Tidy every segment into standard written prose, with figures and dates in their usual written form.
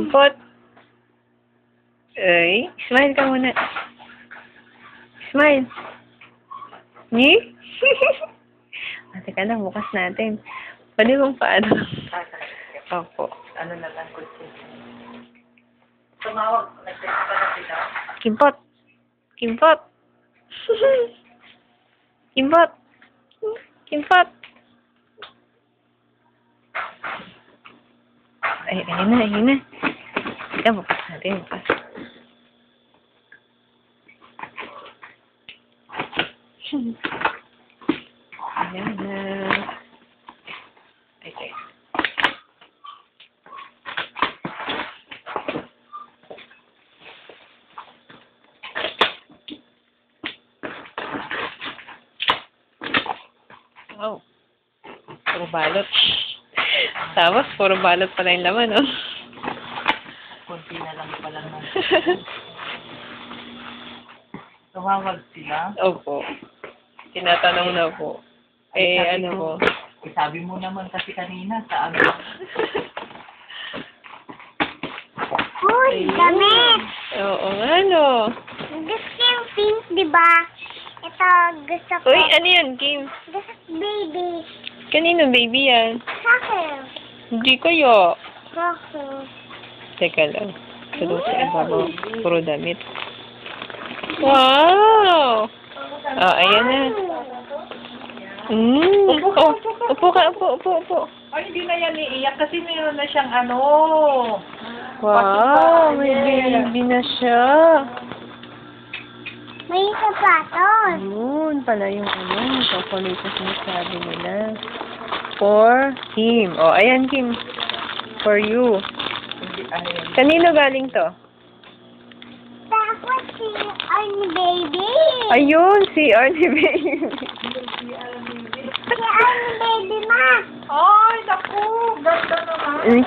Kimpot. Ay, smile ka muna. Smile. Ni? Teka lang, bukas natin. Pwede mong paano? Opo. Ano na lang ko siya. Tumawag. Nag-text pa na sila. Kimpot. Kimpot. Kimpot. Kimpot. Ay, ayun na, ayun na. Teka, bukas natin, bukas. Ayan na. Okay. Wow. Puro balot. Tapos, puro balot pala yung laman, no? Kunti na lang pala na. Tumawag sila. Opo. Tinatanong na po. Eh, Sabi ano ko, po? sabi mo naman kasi kanina sa ano. Uy, damit! Oo, ano? Gusto yung pink, di ba? Ito, gusto ko. Uy, ano yan, Kim? Gusto baby. Kanino baby yan? Sa'kin. Hindi kayo. Sa'kin. Teka lang. Tulong sa iba mo. Puro damit. Wow! Oh, ayan na. Oh, upo ka, upo, upo, upo. Ay, hindi na yan iiyak kasi mayroon na siyang ano. Wow, may baby na siya. May sapatos. Yun pala yung ano, chocolate na sinasabi nila. For Kim. Oh, ayan, Kim. For you. Hindi, ano yan. Kanino galing to? Tapos si Arnie Baby. Ayun, si Arnie Baby. Si Arnie Baby, ma. Ay, naku. Ganda naman.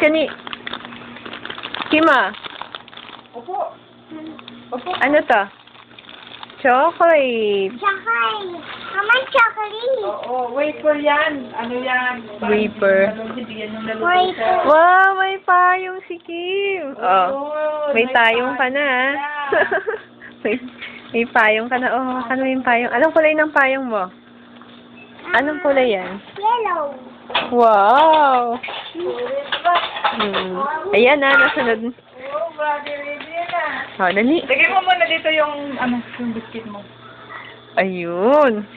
Kim ah, Opo. Opo. ano to? Chocolate. Chocolate. Mama, chocolate. Oo, wafer yan. Ano yan? Wafer. Ano, hindi yan yung Wafer. nalubusan. Wow, may payong si Kim. Oh, Oo, may tayong ka na ah. may payong ka na. Oh, ano yung payong? Anong kulay ng payong mo? Anong kulay yan? Yellow. Wow. Ayan na, nasunod. Oo, brother, ready na. Oh, dali. Lagay mo muna dito yung, ano, yung biscuit mo. Ayun.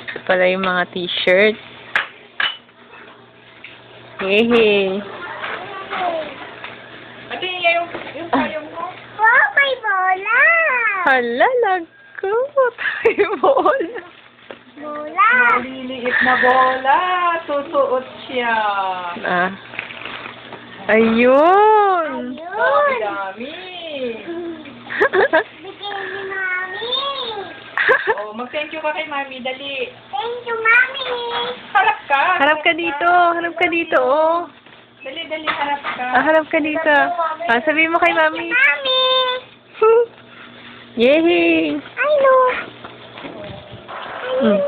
Ito pala yung mga t-shirt. Hehe. Ate, yung payong mo. Wow, may bola. Hala, lago. Tayo bola. Bola. Maliliit na bola. Susuot siya. Ah. Ayun. Ayun. Dami. Bigay ni Mami. Oh, mag-thank you ka kay Mami. Dali. Thank you, Mami. Harap ka. Harap ka dito. Harap ka dito, oh. Dali, harap ka. Ah, harap ka dito. Ah, sabihin mo kay Mami. Mami. Yay! I know. Hmm.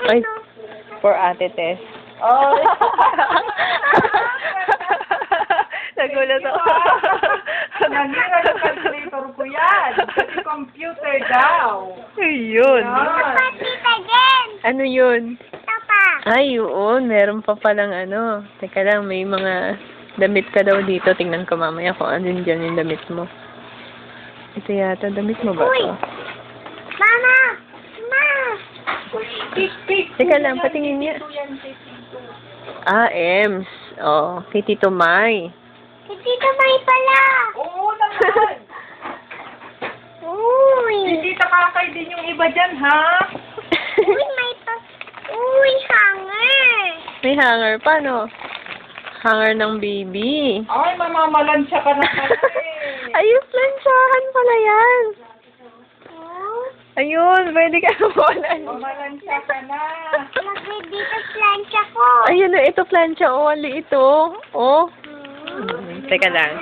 Ay, for Ate Tess. Oh. Nagulat ako. Nanira yung calculator ko yan. Kasi computer daw. Ayun. Patita din. Ano yun? Tapa. Ay, yun. Meron pa palang ano. Teka lang, may mga damit ka daw dito. Tingnan ko mamaya kung ano dyan yung damit mo. Ito yata, damit mo ba Uy. ito? Mama. Ma. Pick. Teka lang, patingin niya. Ah, Ems. Oh, kay Tito Mai. Si Tita May pala. Oo naman. Uy. Hindi takakay din yung iba dyan, ha? Uy, may pa. Uy, hanger. May hanger pa, no? Hanger ng baby. Ay, mamamalansya ka na pala eh. Ayos, lansyahan pala yan. Oh. Ayun, pwede ka nawalan. Mamalansya ka na. Lagay dito plancha ko. Ayun na, ito plancha. Oh, ali ito. Oh. Hmm. Teka lang.